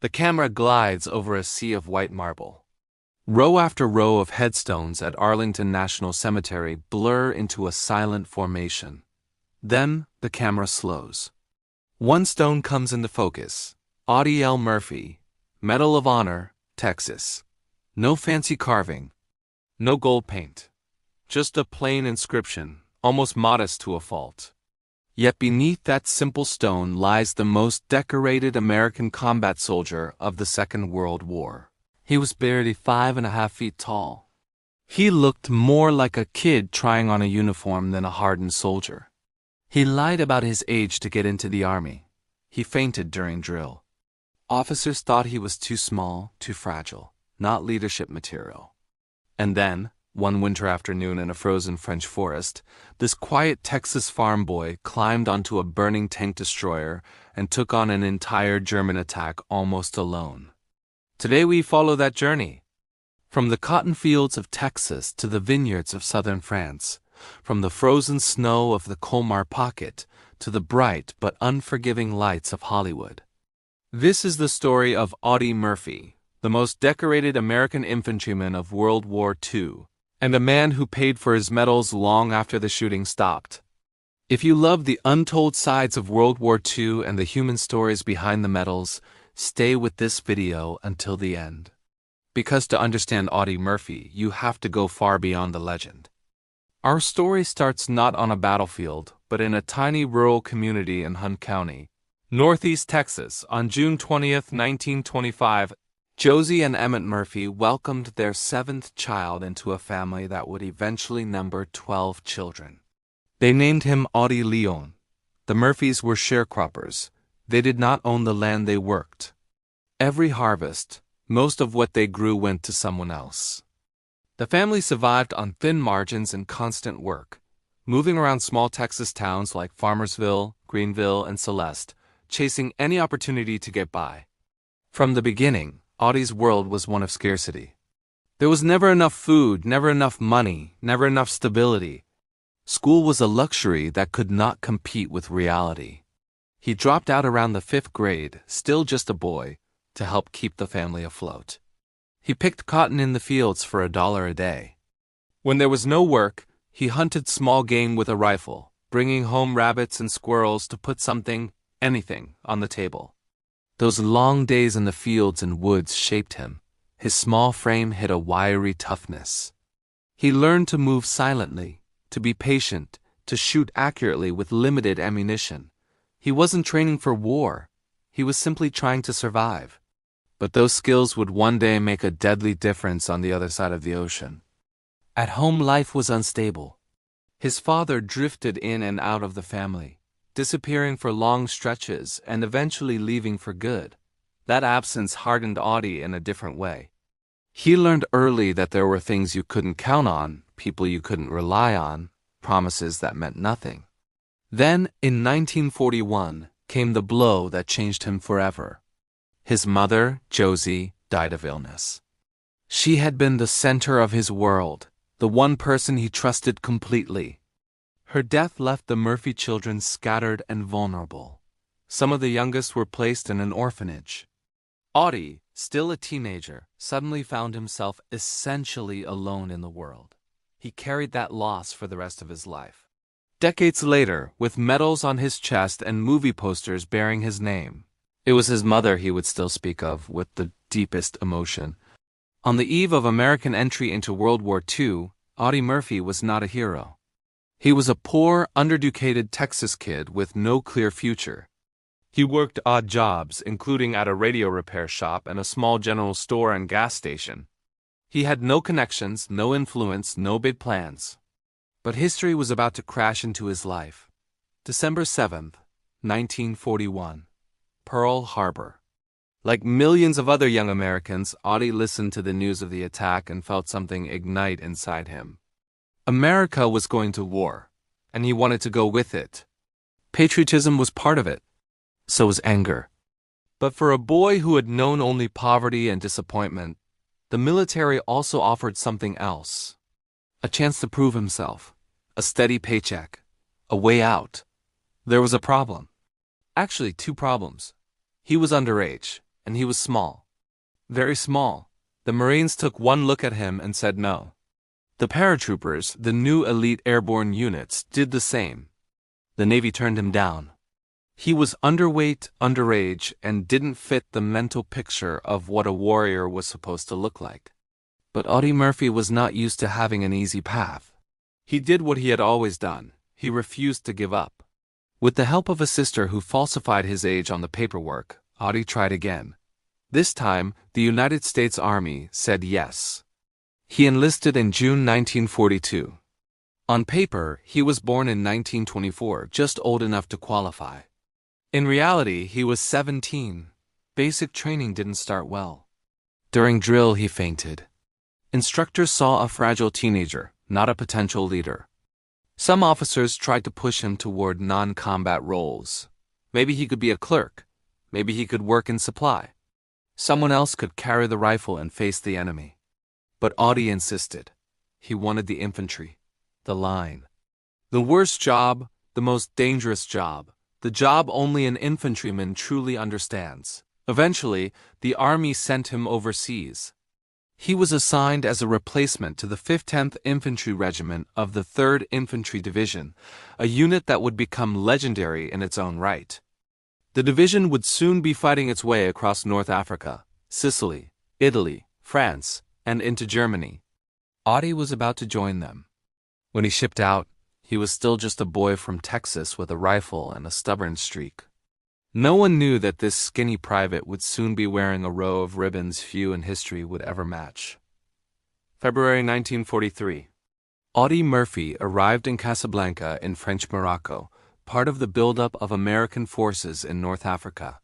The camera glides over a sea of white marble. Row after row of headstones at Arlington National Cemetery blur into a silent formation. Then, the camera slows. One stone comes into focus. Audie Murphy, Medal of Honor, Texas. No fancy carving. No gold paint. Just a plain inscription, almost modest to a fault. Yet beneath that simple stone lies the most decorated American combat soldier of the Second World War. He was barely 5.5 feet tall. He looked more like a kid trying on a uniform than a hardened soldier. He lied about his age to get into the army. He fainted during drill. Officers thought he was too small, too fragile, not leadership material. And then, one winter afternoon in a frozen French forest, this quiet Texas farm boy climbed onto a burning tank destroyer and took on an entire German attack almost alone. Today we follow that journey. From the cotton fields of Texas to the vineyards of southern France, from the frozen snow of the Colmar Pocket to the bright but unforgiving lights of Hollywood. This is the story of Audie Murphy, the most decorated American infantryman of World War II, and a man who paid for his medals long after the shooting stopped. If you love the untold sides of World War II and the human stories behind the medals, stay with this video until the end. Because to understand Audie Murphy, you have to go far beyond the legend. Our story starts not on a battlefield, but in a tiny rural community in Hunt County, Northeast Texas, on June 20th, 1925. Josie and Emmett Murphy welcomed their 7th child into a family that would eventually number 12 children. They named him Audie Leon. The Murphys were sharecroppers. They did not own the land they worked. Every harvest, most of what they grew went to someone else. The family survived on thin margins and constant work, moving around small Texas towns like Farmersville, Greenville, and Celeste, chasing any opportunity to get by. From the beginning, Audie's world was one of scarcity. There was never enough food, never enough money, never enough stability. School was a luxury that could not compete with reality. He dropped out around the 5th grade, still just a boy, to help keep the family afloat. He picked cotton in the fields for $1 a day. When there was no work, he hunted small game with a rifle, bringing home rabbits and squirrels to put something, anything, on the table. Those long days in the fields and woods shaped him. His small frame hid a wiry toughness. He learned to move silently, to be patient, to shoot accurately with limited ammunition. He wasn't training for war. He was simply trying to survive. But those skills would one day make a deadly difference on the other side of the ocean. At home, life was unstable. His father drifted in and out of the family, disappearing for long stretches and eventually leaving for good. That absence hardened Audie in a different way. He learned early that there were things you couldn't count on, people you couldn't rely on, promises that meant nothing. Then, in 1941, came the blow that changed him forever. His mother, Josie, died of illness. She had been the center of his world, the one person he trusted completely. Her death left the Murphy children scattered and vulnerable. Some of the youngest were placed in an orphanage. Audie, still a teenager, suddenly found himself essentially alone in the world. He carried that loss for the rest of his life. Decades later, with medals on his chest and movie posters bearing his name, it was his mother he would still speak of with the deepest emotion. On the eve of American entry into World War II, Audie Murphy was not a hero. He was a poor, undereducated Texas kid with no clear future. He worked odd jobs, including at a radio repair shop and a small general store and gas station. He had no connections, no influence, no big plans. But history was about to crash into his life. December 7th, 1941. Pearl Harbor. Like millions of other young Americans, Audie listened to the news of the attack and felt something ignite inside him. America was going to war, and he wanted to go with it. Patriotism was part of it. So was anger. But for a boy who had known only poverty and disappointment, the military also offered something else. A chance to prove himself, a steady paycheck, a way out. There was a problem. Actually, 2 problems. He was underage. and he was small. Very small. The Marines took one look at him and said no. The paratroopers, the new elite airborne units, did the same. The Navy turned him down. He was underweight, underage, and didn't fit the mental picture of what a warrior was supposed to look like. But Audie Murphy was not used to having an easy path. He did what he had always done. He refused to give up. With the help of a sister who falsified his age on the paperwork, Audie tried again. This time, the United States Army said yes. He enlisted in June 1942. On paper, he was born in 1924, just old enough to qualify. In reality, he was 17. Basic training didn't start well. During drill, he fainted. Instructors saw a fragile teenager, not a potential leader. Some officers tried to push him toward non-combat roles. Maybe he could be a clerk. Maybe he could work in supply. Someone else could carry the rifle and face the enemy. But Audie insisted. He wanted the infantry, the line. The worst job, the most dangerous job, the job only an infantryman truly understands. Eventually, the Army sent him overseas. He was assigned as a replacement to the 10th Infantry Regiment of the 3rd Infantry Division, a unit that would become legendary in its own right. The division would soon be fighting its way across North Africa, Sicily, Italy, France, and into Germany. Audie was about to join them. When he shipped out, he was still just a boy from Texas with a rifle and a stubborn streak. No one knew that this skinny private would soon be wearing a row of ribbons few in history would ever match. February 1943. Audie Murphy arrived in Casablanca in French Morocco, part of the buildup of American forces in North Africa.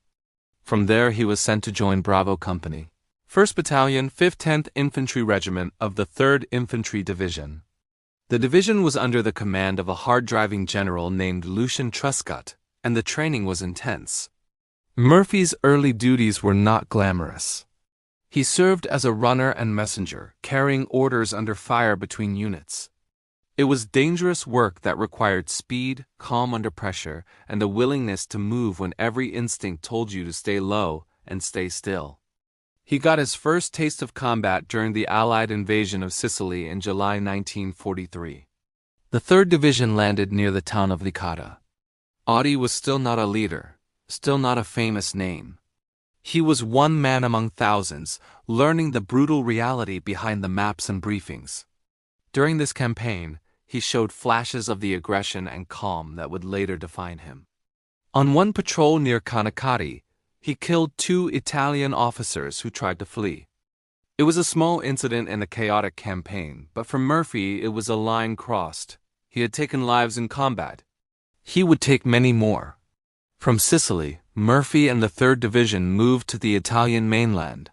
From there he was sent to join Bravo Company, 1st Battalion, 10th Infantry Regiment of the 3rd Infantry Division. The division was under the command of a hard-driving general named Lucien Truscott, and the training was intense. Murphy's early duties were not glamorous. He served as a runner and messenger, carrying orders under fire between units. It was dangerous work that required speed, calm under pressure, and a willingness to move when every instinct told you to stay low and stay still. He got his first taste of combat during the Allied invasion of Sicily in July 1943. The 3rd Division landed near the town of Licata. Audie was still not a leader, still not a famous name. He was one man among thousands, learning the brutal reality behind the maps and briefings. During this campaign, he showed flashes of the aggression and calm that would later define him. On one patrol near Canaccati, he killed 2 Italian officers who tried to flee. It was a small incident in a chaotic campaign, but for Murphy it was a line crossed. He had taken lives in combat. He would take many more. From Sicily, Murphy and the 3rd Division moved to the Italian mainland.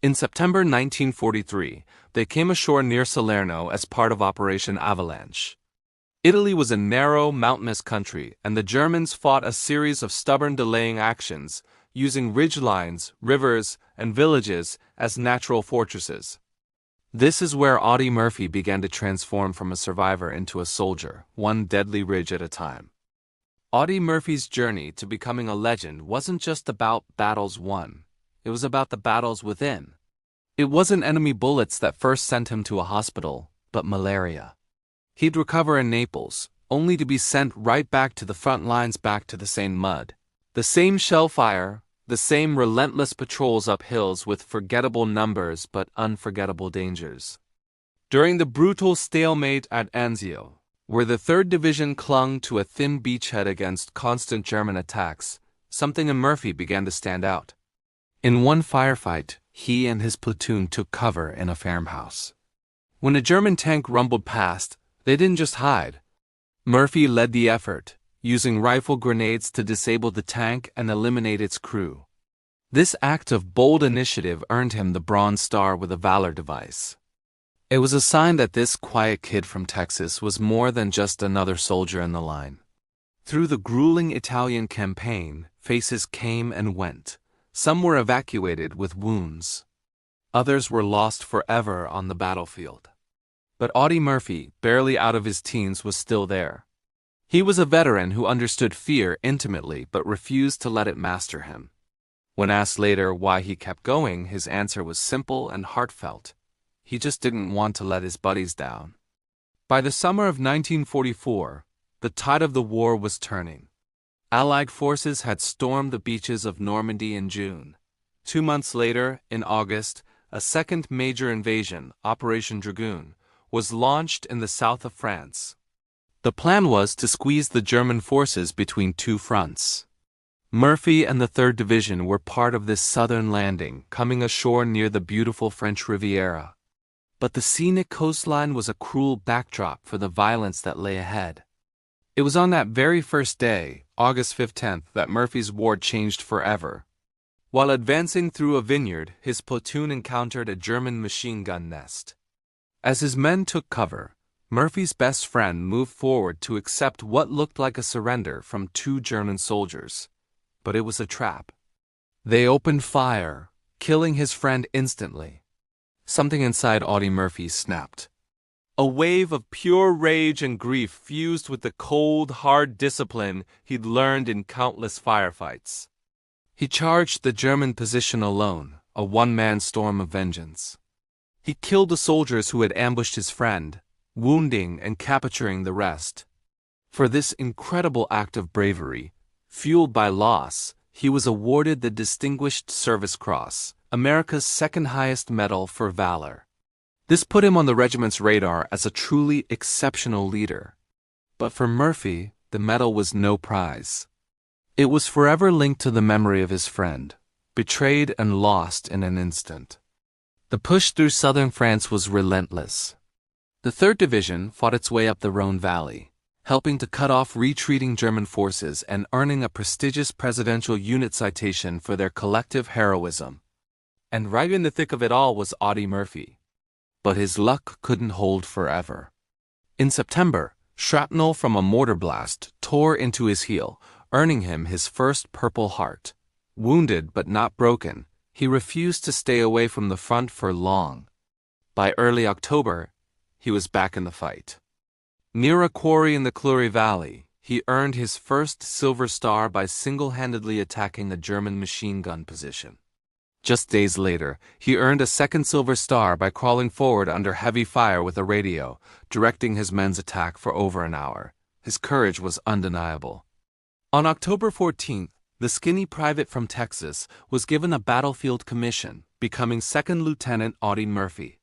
In September 1943, they came ashore near Salerno as part of Operation Avalanche. Italy was a narrow, mountainous country, and the Germans fought a series of stubborn delaying actions, using ridgelines, rivers, and villages as natural fortresses. This is where Audie Murphy began to transform from a survivor into a soldier, one deadly ridge at a time. Audie Murphy's journey to becoming a legend wasn't just about battles won. It was about the battles within. It wasn't enemy bullets that first sent him to a hospital, but malaria. He'd recover in Naples, only to be sent right back to the front lines, back to the same mud. The same shell fire, the same relentless patrols up hills with forgettable numbers but unforgettable dangers. During the brutal stalemate at Anzio, where the 3rd Division clung to a thin beachhead against constant German attacks, something in Murphy began to stand out. In one firefight, he and his platoon took cover in a farmhouse. When a German tank rumbled past, they didn't just hide. Murphy led the effort, using rifle grenades to disable the tank and eliminate its crew. This act of bold initiative earned him the Bronze Star with a Valor device. It was a sign that this quiet kid from Texas was more than just another soldier in the line. Through the grueling Italian campaign, faces came and went. Some were evacuated with wounds. Others were lost forever on the battlefield. But Audie Murphy, barely out of his teens, was still there. He was a veteran who understood fear intimately but refused to let it master him. When asked later why he kept going, his answer was simple and heartfelt. He just didn't want to let his buddies down. By the summer of 1944, the tide of the war was turning. Allied forces had stormed the beaches of Normandy in June. 2 months later, in August, a second major invasion, Operation Dragoon, was launched in the south of France. The plan was to squeeze the German forces between two fronts. Murphy and the 3rd Division were part of this southern landing, coming ashore near the beautiful French Riviera. But the scenic coastline was a cruel backdrop for the violence that lay ahead. It was on that very first day, August 15th, that Murphy's war changed forever. While advancing through a vineyard, his platoon encountered a German machine gun nest. As his men took cover, Murphy's best friend moved forward to accept what looked like a surrender from 2 German soldiers. But it was a trap. They opened fire, killing his friend instantly. Something inside Audie Murphy snapped. A wave of pure rage and grief fused with the cold, hard discipline he'd learned in countless firefights. He charged the German position alone, a one-man storm of vengeance. He killed the soldiers who had ambushed his friend, wounding and capturing the rest. For this incredible act of bravery, fueled by loss, he was awarded the Distinguished Service Cross, America's second highest medal for valor. This put him on the regiment's radar as a truly exceptional leader. But for Murphy, the medal was no prize. It was forever linked to the memory of his friend, betrayed and lost in an instant. The push through southern France was relentless. The 3rd Division fought its way up the Rhone Valley, helping to cut off retreating German forces and earning a prestigious Presidential Unit citation for their collective heroism. And right in the thick of it all was Audie Murphy. But his luck couldn't hold forever. In September, shrapnel from a mortar blast tore into his heel, earning him his first Purple Heart. Wounded but not broken, he refused to stay away from the front for long. By early October, he was back in the fight. Near a quarry in the Clury Valley, he earned his first Silver Star by single-handedly attacking a German machine gun position. Just days later, he earned a second Silver Star by crawling forward under heavy fire with a radio, directing his men's attack for over an hour. His courage was undeniable. On October 14th, the skinny private from Texas was given a battlefield commission, becoming 2nd Lieutenant Audie Murphy.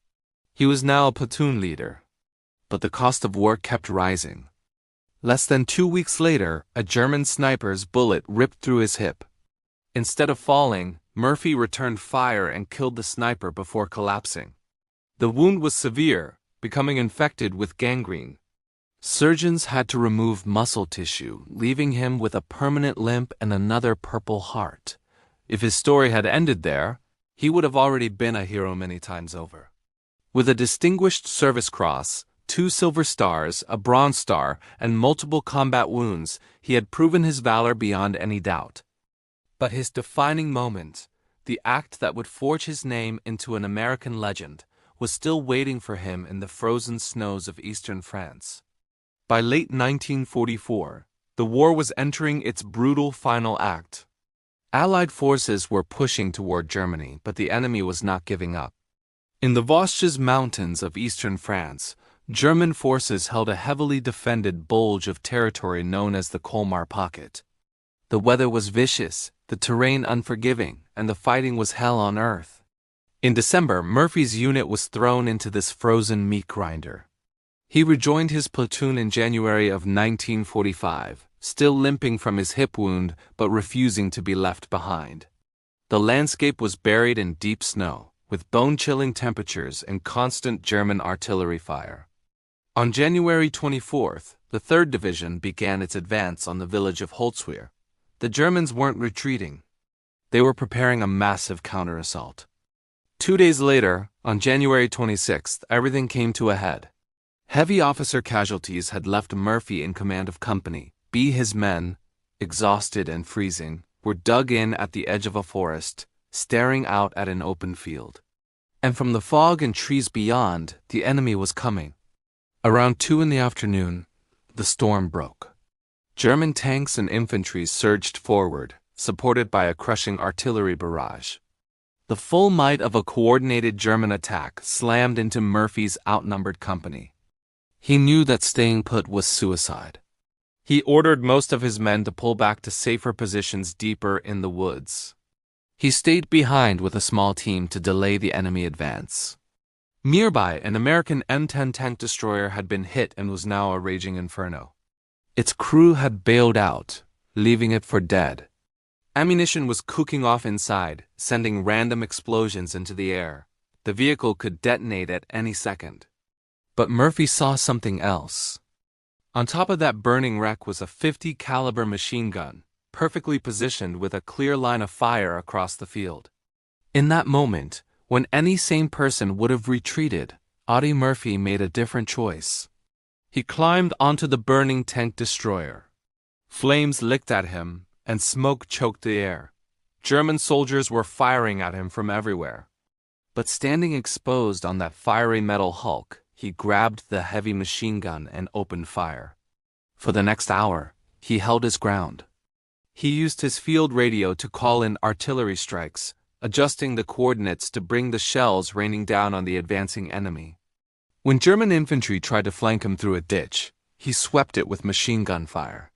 He was now a platoon leader. But the cost of war kept rising. Less than 2 weeks later, a German sniper's bullet ripped through his hip. Instead of falling, Murphy returned fire and killed the sniper before collapsing. The wound was severe, becoming infected with gangrene. Surgeons had to remove muscle tissue, leaving him with a permanent limp and another Purple Heart. If his story had ended there, he would have already been a hero many times over. With a Distinguished Service Cross, 2 Silver Stars, a Bronze Star, and multiple combat wounds, he had proven his valor beyond any doubt. But his defining moment, the act that would forge his name into an American legend, was still waiting for him in the frozen snows of eastern France. By late 1944, the war was entering its brutal final act. Allied forces were pushing toward Germany, but the enemy was not giving up. In the Vosges Mountains of eastern France, German forces held a heavily defended bulge of territory known as the Colmar Pocket. The weather was vicious, the terrain unforgiving, and the fighting was hell on earth. In December, Murphy's unit was thrown into this frozen meat grinder. He rejoined his platoon in January of 1945, still limping from his hip wound but refusing to be left behind. The landscape was buried in deep snow, with bone-chilling temperatures and constant German artillery fire. On January 24th, the 3rd Division began its advance on the village of Holzwihr. The Germans weren't retreating. They were preparing a massive counter-assault. 2 days later, on January 26th, everything came to a head. Heavy officer casualties had left Murphy in command of Company B. His men, exhausted and freezing, were dug in at the edge of a forest, staring out at an open field. And from the fog and trees beyond, the enemy was coming. Around 2 in the afternoon, the storm broke. German tanks and infantry surged forward, supported by a crushing artillery barrage. The full might of a coordinated German attack slammed into Murphy's outnumbered company. He knew that staying put was suicide. He ordered most of his men to pull back to safer positions deeper in the woods. He stayed behind with a small team to delay the enemy advance. Nearby, an American M10 tank destroyer had been hit and was now a raging inferno. Its crew had bailed out, leaving it for dead. Ammunition was cooking off inside, sending random explosions into the air. The vehicle could detonate at any second. But Murphy saw something else. On top of that burning wreck was a .50 caliber machine gun, perfectly positioned with a clear line of fire across the field. In that moment, when any sane person would have retreated, Audie Murphy made a different choice. He climbed onto the burning tank destroyer. Flames licked at him, and smoke choked the air. German soldiers were firing at him from everywhere. But standing exposed on that fiery metal hulk, he grabbed the heavy machine gun and opened fire. For the next hour, he held his ground. He used his field radio to call in artillery strikes, adjusting the coordinates to bring the shells raining down on the advancing enemy. When German infantry tried to flank him through a ditch, he swept it with machine gun fire.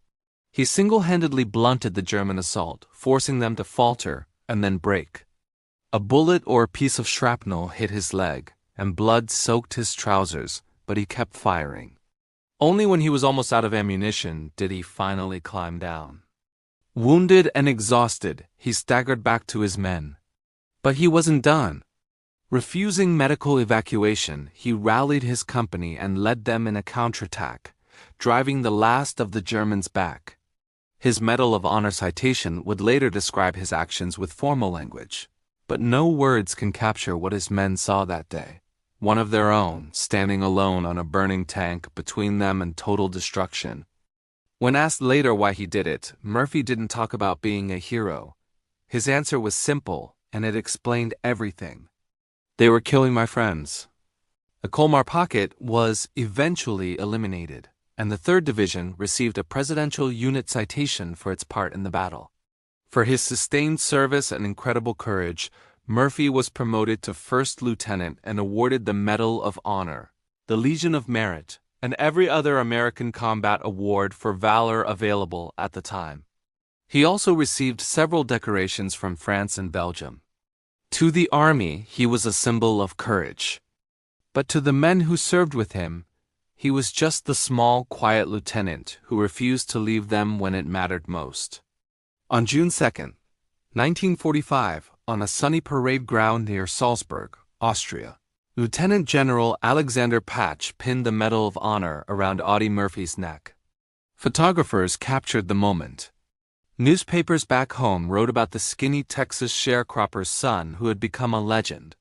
He single-handedly blunted the German assault, forcing them to falter and then break. A bullet or a piece of shrapnel hit his leg, and blood soaked his trousers, but he kept firing. Only when he was almost out of ammunition did he finally climb down. Wounded and exhausted, he staggered back to his men. But he wasn't done. Refusing medical evacuation, he rallied his company and led them in a counterattack, driving the last of the Germans back. His Medal of Honor citation would later describe his actions with formal language. But no words can capture what his men saw that day. One of their own, standing alone on a burning tank between them and total destruction. When asked later why he did it, Murphy didn't talk about being a hero. His answer was simple, and it explained everything. They were killing my friends. The Colmar Pocket was eventually eliminated, and the 3rd Division received a Presidential Unit Citation for its part in the battle. For his sustained service and incredible courage, Murphy was promoted to 1st Lieutenant and awarded the Medal of Honor, the Legion of Merit, and every other American combat award for valor available at the time. He also received several decorations from France and Belgium. To the army, he was a symbol of courage. But to the men who served with him, he was just the small, quiet lieutenant who refused to leave them when it mattered most. On June 2, 1945, on a sunny parade ground near Salzburg, Austria, Lieutenant General Alexander Patch pinned the Medal of Honor around Audie Murphy's neck. Photographers captured the moment. Newspapers back home wrote about the skinny Texas sharecropper's son who had become a legend.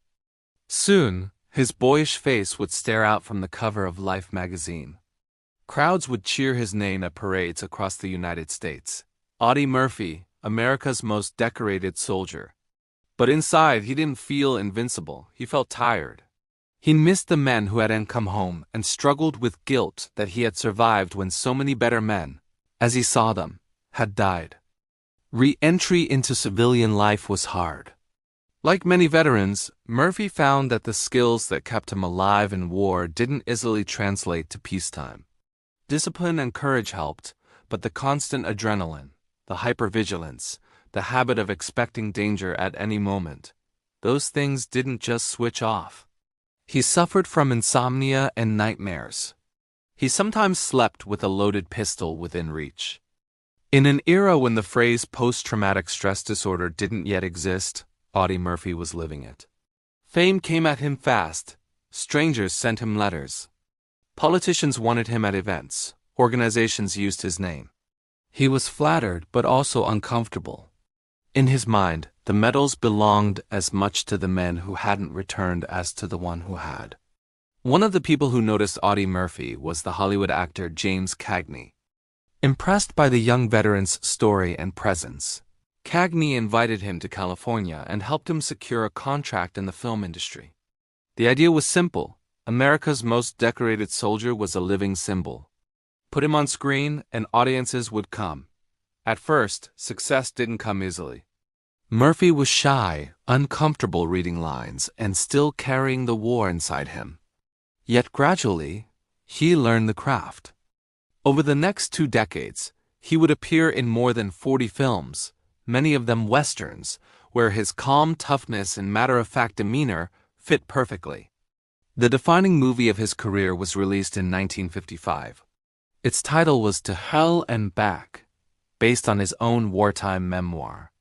Soon, his boyish face would stare out from the cover of Life magazine. Crowds would cheer his name at parades across the United States. Audie Murphy, America's most decorated soldier. But inside, he didn't feel invincible. He felt tired. He missed the men who hadn't come home and struggled with guilt that he had survived when so many better men, as he saw them, had died. Re-entry into civilian life was hard. Like many veterans, Murphy found that the skills that kept him alive in war didn't easily translate to peacetime. Discipline and courage helped, but the constant adrenaline, the hypervigilance, the habit of expecting danger at any moment, those things didn't just switch off. He suffered from insomnia and nightmares. He sometimes slept with a loaded pistol within reach. In an era when the phrase post-traumatic stress disorder didn't yet exist, Audie Murphy was living it. Fame came at him fast. Strangers sent him letters. Politicians wanted him at events. Organizations used his name. He was flattered but also uncomfortable. In his mind, the medals belonged as much to the men who hadn't returned as to the one who had. One of the people who noticed Audie Murphy was the Hollywood actor James Cagney. Impressed by the young veteran's story and presence, Cagney invited him to California and helped him secure a contract in the film industry. The idea was simple. America's most decorated soldier was a living symbol. Put him on screen and audiences would come. At first, success didn't come easily. Murphy was shy, uncomfortable reading lines, and still carrying the war inside him. Yet gradually, he learned the craft. Over the next 2 decades, he would appear in more than 40 films, many of them westerns, where his calm toughness and matter-of-fact demeanor fit perfectly. The defining movie of his career was released in 1955. Its title was To Hell and Back, based on his own wartime memoir.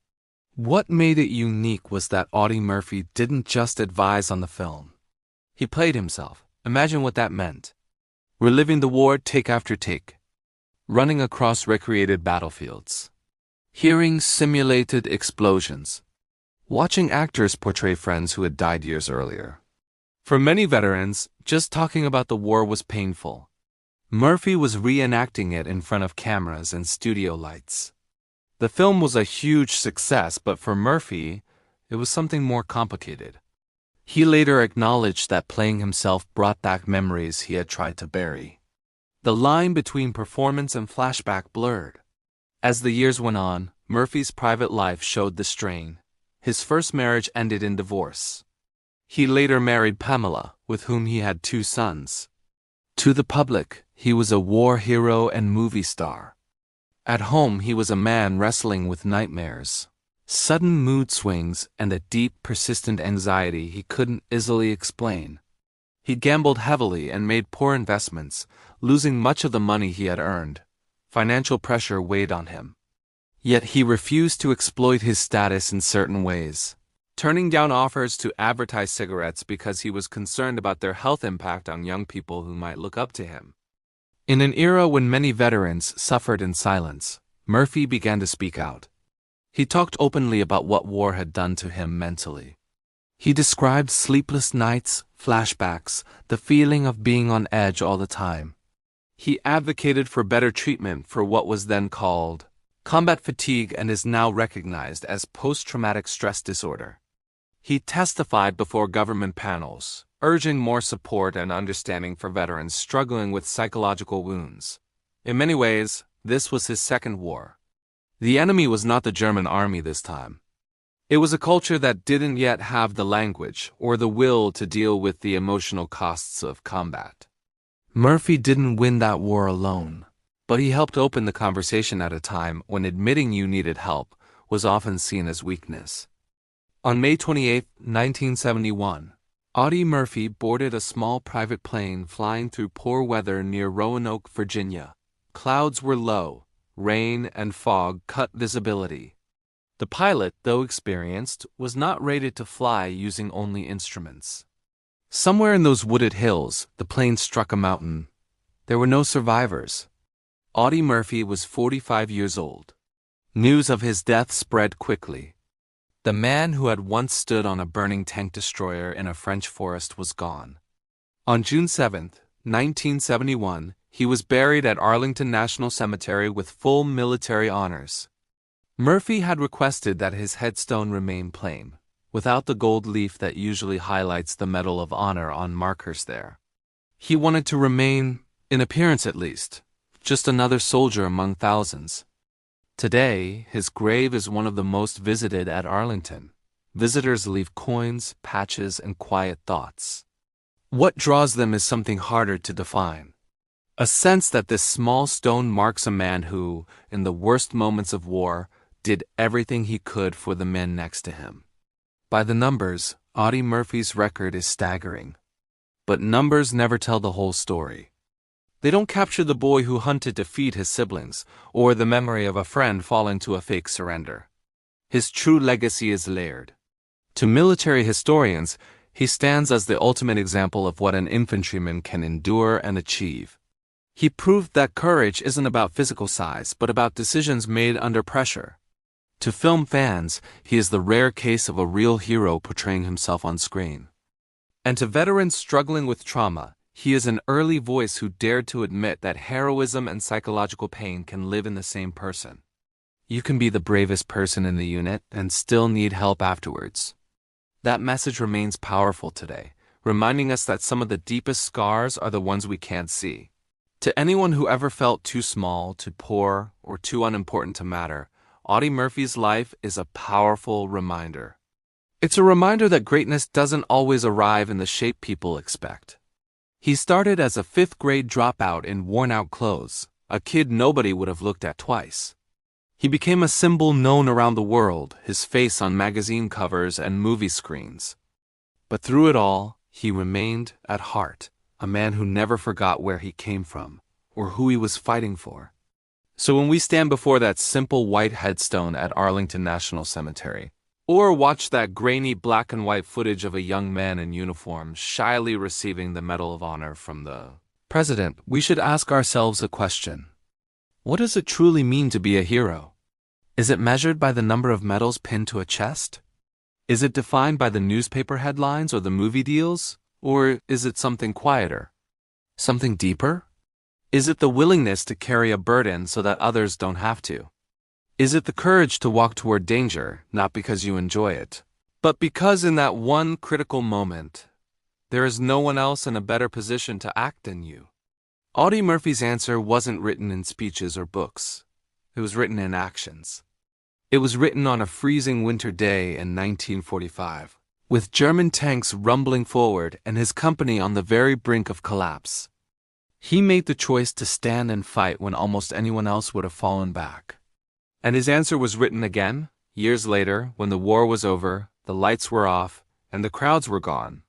What made it unique was that Audie Murphy didn't just advise on the film. He played himself. Imagine what that meant. Reliving the war take after take. Running across recreated battlefields. Hearing simulated explosions. Watching actors portray friends who had died years earlier. For many veterans, just talking about the war was painful. Murphy was reenacting it in front of cameras and studio lights. The film was a huge success, but for Murphy, it was something more complicated. He later acknowledged that playing himself brought back memories he had tried to bury. The line between performance and flashback blurred. As the years went on, Murphy's private life showed the strain. His first marriage ended in divorce. He later married Pamela, with whom he had 2 sons. To the public, he was a war hero and movie star. At home, he was a man wrestling with nightmares, sudden mood swings, and a deep, persistent anxiety he couldn't easily explain. He gambled heavily and made poor investments, losing much of the money he had earned. Financial pressure weighed on him. Yet he refused to exploit his status in certain ways, turning down offers to advertise cigarettes because he was concerned about their health impact on young people who might look up to him. In an era when many veterans suffered in silence, Murphy began to speak out. He talked openly about what war had done to him mentally. He described sleepless nights, flashbacks, the feeling of being on edge all the time. He advocated for better treatment for what was then called combat fatigue and is now recognized as post-traumatic stress disorder. He testified before government panels, urging more support and understanding for veterans struggling with psychological wounds. In many ways, this was his second war. The enemy was not the German army this time. It was a culture that didn't yet have the language or the will to deal with the emotional costs of combat. Murphy didn't win that war alone, but he helped open the conversation at a time when admitting you needed help was often seen as weakness. On May 28, 1971, Audie Murphy boarded a small private plane flying through poor weather near Roanoke, Virginia. Clouds were low, rain and fog cut visibility. The pilot, though experienced, was not rated to fly using only instruments. Somewhere in those wooded hills, the plane struck a mountain. There were no survivors. Audie Murphy was 45 years old. News of his death spread quickly. The man who had once stood on a burning tank destroyer in a French forest was gone. On June 7, 1971, he was buried at Arlington National Cemetery with full military honors. Murphy had requested that his headstone remain plain, without the gold leaf that usually highlights the Medal of Honor on markers there. He wanted to remain, in appearance at least, just another soldier among thousands. Today, his grave is one of the most visited at Arlington. Visitors leave coins, patches, and quiet thoughts. What draws them is something harder to define. A sense that this small stone marks a man who, in the worst moments of war, did everything he could for the men next to him. By the numbers, Audie Murphy's record is staggering. But numbers never tell the whole story. They don't capture the boy who hunted to feed his siblings, or the memory of a friend falling to a fake surrender. His true legacy is layered. To military historians, he stands as the ultimate example of what an infantryman can endure and achieve. He proved that courage isn't about physical size, but about decisions made under pressure. To film fans, he is the rare case of a real hero portraying himself on screen. And to veterans struggling with trauma, he is an early voice who dared to admit that heroism and psychological pain can live in the same person. You can be the bravest person in the unit and still need help afterwards. That message remains powerful today, reminding us that some of the deepest scars are the ones we can't see. To anyone who ever felt too small, too poor, or too unimportant to matter, Audie Murphy's life is a powerful reminder. It's a reminder that greatness doesn't always arrive in the shape people expect. He started as a fifth-grade dropout in worn-out clothes, a kid nobody would have looked at twice. He became a symbol known around the world, his face on magazine covers and movie screens. But through it all, he remained, at heart, a man who never forgot where he came from, or who he was fighting for. So when we stand before that simple white headstone at Arlington National Cemetery, or watch that grainy black and white footage of a young man in uniform shyly receiving the Medal of Honor from the president, we should ask ourselves a question. What does it truly mean to be a hero? Is it measured by the number of medals pinned to a chest? Is it defined by the newspaper headlines or the movie deals? Or is it something quieter? Something deeper? Is it the willingness to carry a burden so that others don't have to? Is it the courage to walk toward danger, not because you enjoy it, but because in that one critical moment, there is no one else in a better position to act than you? Audie Murphy's answer wasn't written in speeches or books. It was written in actions. It was written on a freezing winter day in 1945, with German tanks rumbling forward and his company on the very brink of collapse. He made the choice to stand and fight when almost anyone else would have fallen back. And his answer was written again, years later, when the war was over, the lights were off, and the crowds were gone.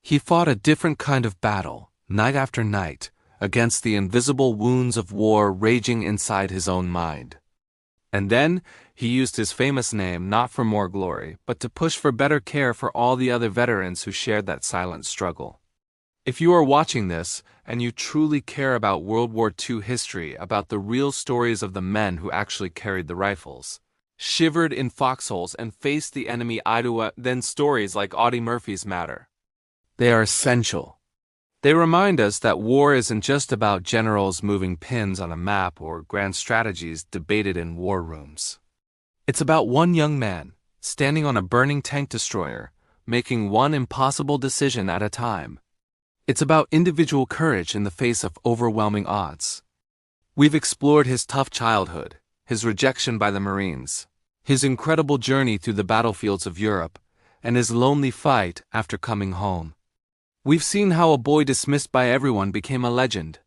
He fought a different kind of battle, night after night, against the invisible wounds of war raging inside his own mind. And then, he used his famous name not for more glory, but to push for better care for all the other veterans who shared that silent struggle. If you are watching this, and you truly care about World War II history, about the real stories of the men who actually carried the rifles, shivered in foxholes and faced the enemy eye to eye, then stories like Audie Murphy's matter. They are essential. They remind us that war isn't just about generals moving pins on a map or grand strategies debated in war rooms. It's about one young man, standing on a burning tank destroyer, making one impossible decision at a time. It's about individual courage in the face of overwhelming odds. We've explored his tough childhood, his rejection by the Marines, his incredible journey through the battlefields of Europe, and his lonely fight after coming home. We've seen how a boy dismissed by everyone became a legend.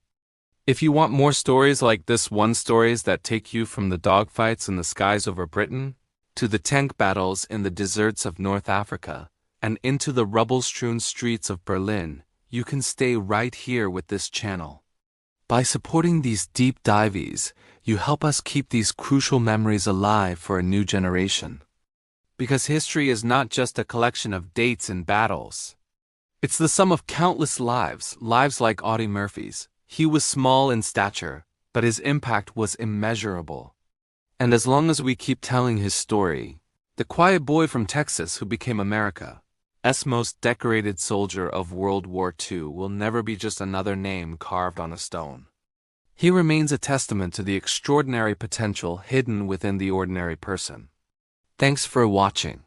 If you want more stories like this one, stories that take you from the dogfights in the skies over Britain, to the tank battles in the deserts of North Africa, and into the rubble-strewn streets of Berlin, you can stay right here with this channel. By supporting these deep dives, you help us keep these crucial memories alive for a new generation. Because history is not just a collection of dates and battles. It's the sum of countless lives like Audie Murphy's. He was small in stature, but his impact was immeasurable. And as long as we keep telling his story, the quiet boy from Texas who became America's most decorated soldier of World War II will never be just another name carved on a stone. He remains a testament to the extraordinary potential hidden within the ordinary person. Thanks for watching.